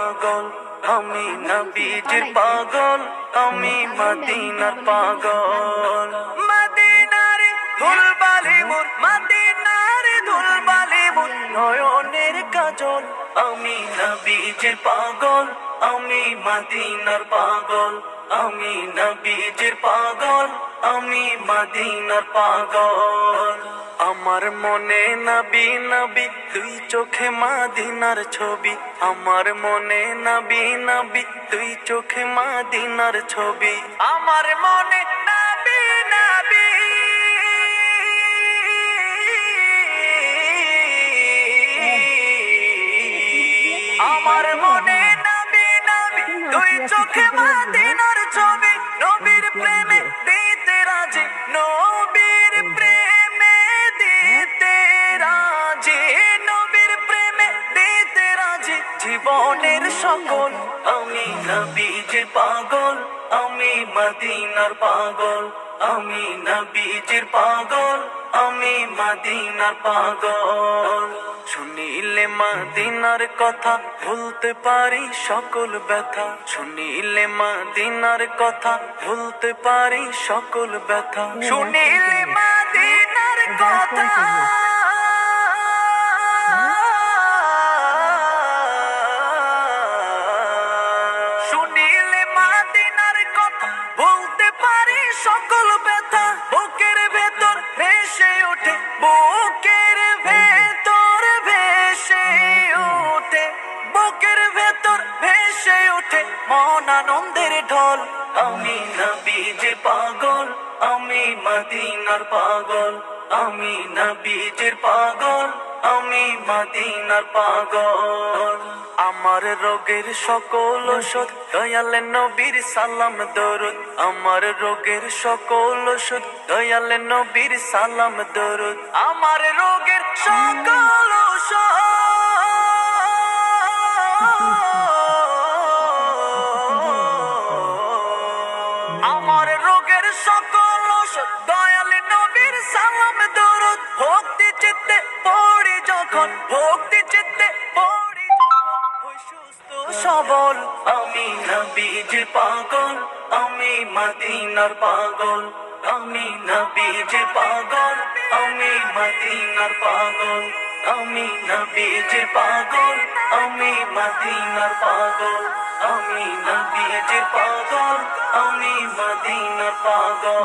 পাগল আমি নবীজির পাগল, আমি মদিনার পাগল। মদিনার ধুলবালি মোর, মদিনার ধুলবালি মোর নয়নের কাজল। আমি নবীজির পাগল, আমি মদিনার পাগল, আমি নবীজির পাগল, আমি মদিনার পাগল। আমার মনে নবী নবী দুই চোখে মদিনার ছবি, আমার মনে নবী নবী দুই চোখে মদিনার ছবি। আমার মনে নবী নবী আমার মনে নবী নবী দুই চোখে মদিনার ছবি। নবীর প্রেমে দিতে রাজি, নবীর প্রেমে দিতে রাজি, নবীর প্রেমে দিতে রাজি জীবনের সকল। আমি নবীজির পাগল, আমি মদিনার পাগল, আমি নবীজির পাগল, আমি মদিনার পাগল। শুনিলে মদিনার কথা ভুলতে পারি সকল ব্যথা, শুনিলে মদিনার কথা ভুলতে পারি সকল ব্যথা। শুনিলে মদিনার কথা শুনিলে মদিনার কথা ভুলতে পারি সকল ব্যথা। বুকের ভেতর ভেসে ওঠে, বুকের ভেতর ভেসে ওঠে, বুকের ভেতর ভেসে ওঠে মন আনন্দের ঢল। আমি নবীজির পাগল, আমি মদিনার পাগল, আমি নবীজির পাগল, আমি মদিনার পাগল। আমার রোগের সকল ওষুধ দয়াল নবীর সালাম দরুদ, আমার রোগের সকল ওষুধ দয়াল নবীর সালাম দরুদ। আমার রোগের সকল ওষুধ আমার রোগের সকল ওষুধ দয়াল নবীর সালাম দরুদ। ভক্তি চিত্তে পড়ি যখন, ভক্তি চিত্তে পড়ি যখন সুস্থ সবল। আমি নবীজির পাগল, আমি মদিনার পাগল, আমি নবীজির পাগল, আমি মদিনার পাগল, আমি নবীজির পাগল, আমি মদিনার পাগল, আমি নবীজির পাগল, আমি মদিনার পাগল।